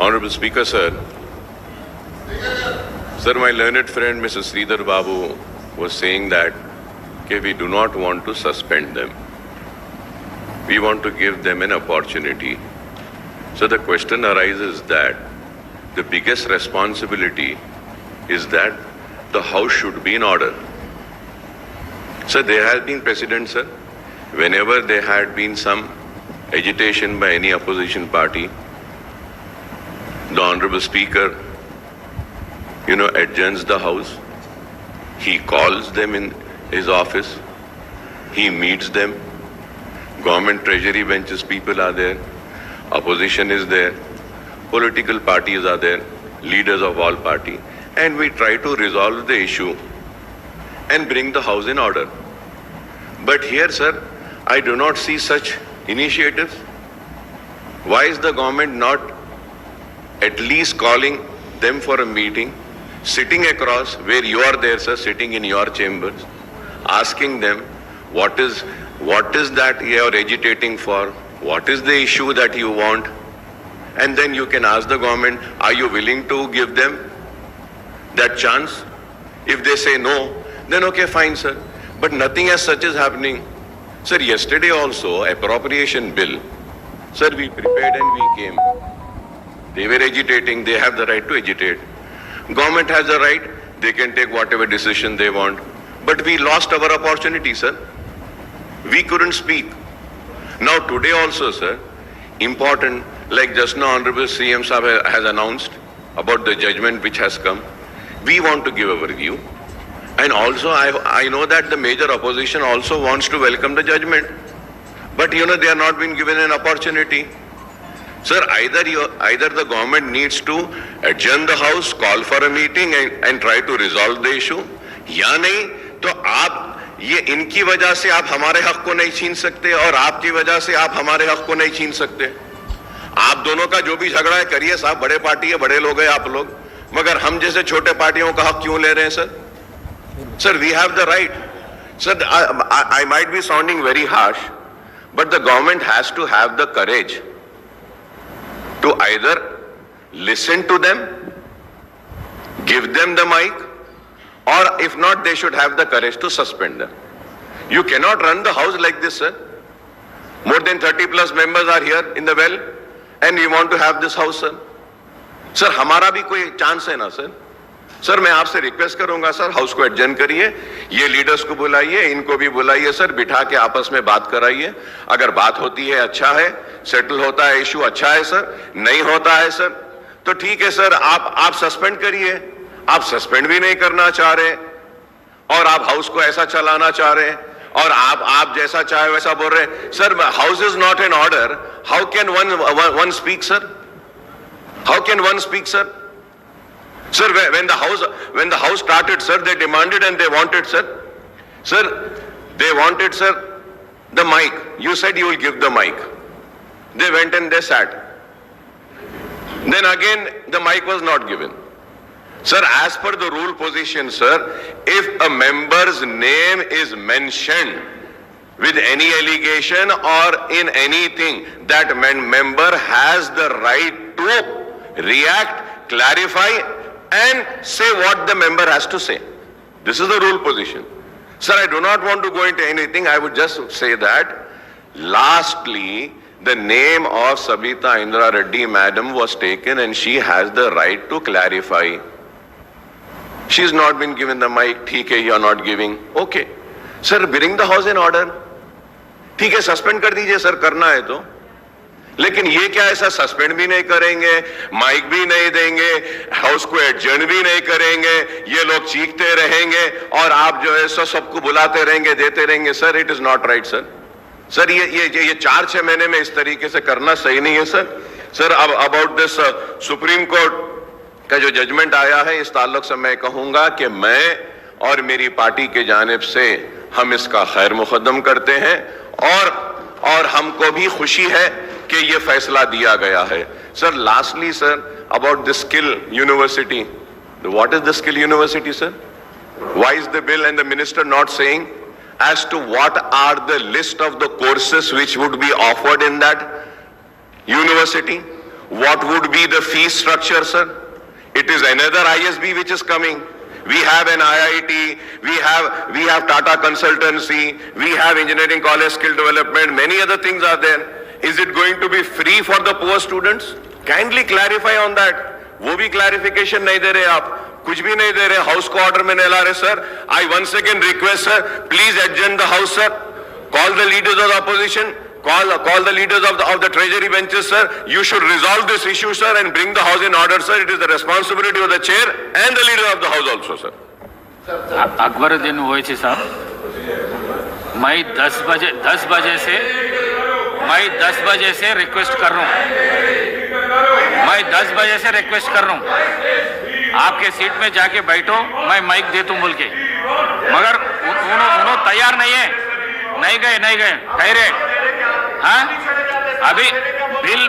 Honorable Speaker, sir. Sir, my learned friend Mr. Sridhar Babu was saying that we do not want to suspend them. We want to give them an opportunity. So the question arises that the biggest responsibility is that the House should be in order. So there has been precedent, sir. Whenever there had been some agitation by any opposition party, the Honorable Speaker, adjourns the House. He calls them in his office. He meets them. Government treasury benches people are there. Opposition is there. Political parties are there. Leaders of all parties. And we try to resolve the issue and bring the House in order. But here, sir, I do not see such initiatives. Why is the government not at least calling them for a meeting, sitting across where you are there, sir, sitting in your chambers, asking them what is that you are agitating for, what is the issue that you want, and then you can ask the government, are you willing to give them that chance? If they say no, then okay, fine, sir. But nothing as such is happening. Sir, yesterday also, appropriation bill, sir, we prepared and we came. They were agitating, they have the right to agitate. Government has the right, they can take whatever decision they want. But we lost our opportunity, sir. We couldn't speak. Now today also, sir, important, like just now Honorable CM Sahab has announced about the judgment which has come. We want to give our view. And also I know that the major opposition also wants to welcome the judgment. But they are not being given an opportunity. Sir, either the government needs to adjourn the House, call for a meeting and try to resolve the issue, या नहीं तो आप ये इनकी वजह से आप हमारे हक को नहीं छीन सकते और आपकी वजह से आप हमारे हक को नहीं छीन सकते. आप दोनों का जो भी झगड़ा है करिए साहब, बड़े पार्टी है, बड़े लोग हैं आप लोग, मगर हम जैसे छोटे पार्टियों का हक क्यों ले रहे हैं sir? Sir, we have the right. Sir, I might be sounding very harsh, but the government has to have the courage to either listen to them, give them the mic, or if not, they should have the courage to suspend them. You cannot run the House like this, sir. More than 30 plus members are here in the well, and we want to have this House, sir. Sir, हमारा भी कोई chance है ना, sir. Sir, मैं आपसे request करूंगा, sir, house को adjourn करिए, ये लीडर्स को बुलाइए, इनको भी बुलाइए, सर, बिठा के आपस में बात कराइए. अगर बात होती है अच्छा है, सेटल होता है इशू अच्छा है सर, नहीं होता है सर तो ठीक है सर, आप सस्पेंड करिए. आप सस्पेंड भी नहीं करना चाह रहे और आप हाउस को ऐसा चलाना चाह रहे और आप जैसा चाहे वैसा बोल रहे. Sir, house is not in order. How can one speak, sir? How can one speak, sir? Sir, when the house started, sir, they demanded and they wanted, sir. Sir, they wanted, sir, the mic. You said you will give the mic. They went and they sat. Then again, the mic was not given. Sir, as per the rule position, sir, if a member's name is mentioned with any allegation or in anything, that member has the right to react, clarify, and say what the member has to say. This is the rule position. Sir, I do not want to go into anything. I would just say that lastly, the name of Sabita Indra Reddy madam was taken and she has the right to clarify. She's not been given the mic. ठीक है, you are not giving. Okay. Sir, bring the House in order. ठीक है, suspend कर दीजिए sir, करना है तो. लेकिन ये क्या ऐसा सस्पेंड भी नहीं करेंगे, माइक भी नहीं देंगे, हाउस को एडजर्न भी नहीं करेंगे, ये लोग चीखते रहेंगे और आप जो है सबको बुलाते रहेंगे, देते रहेंगे. Sir, it is not right, sir. Sir, ये 4-6 महीने में इस तरीके से करना सही नहीं है, सर. सर, अब अबाउट दिस सुप्रीम कोर्ट का जो जजमेंट आया है, इस ताल्लुक से मैं कहूंगा कि मैं और मेरी पार्टी के जानिब से हम इसका खैर मुकद्दम करते हैं और हमको भी खुशी है कि ये फैसला दिया गया है. Sir, lastly sir, about the skill university. What is the skill university, sir? Why is the bill and the minister not saying as to what are the list of the courses which would be offered in that university? What would be the fee structure, sir? It is another ISB which is coming. We have an IIT, we have Tata Consultancy, we have Engineering College Skill Development, many other things are there. Is it going to be free for the poor students? Kindly clarify on that. वो भी clarification नहीं दे रहे आप, कुछ भी नहीं दे रहे, house को ऑर्डर में नहीं ला रहे sir. I once again request sir, please adjourn the house sir. Call the leaders of the opposition. Call the leaders of the treasury benches, sir. You should resolve this issue, sir, and bring the house in order, sir. It is the responsibility of the chair and the leader of the house also, sir. Akbaruddin Owaisi साहब, मैं 10 बजे से request कर रहा हूँ. मैं 10 बजे से रिक्वेस्ट कर रहा हूँ. आपके सीट में जाके बैठो, मैं माइक दे दूं बोल के, मगर उन्होंने तैयार नहीं है. नहीं गए कह रहे. हाँ, अभी बिल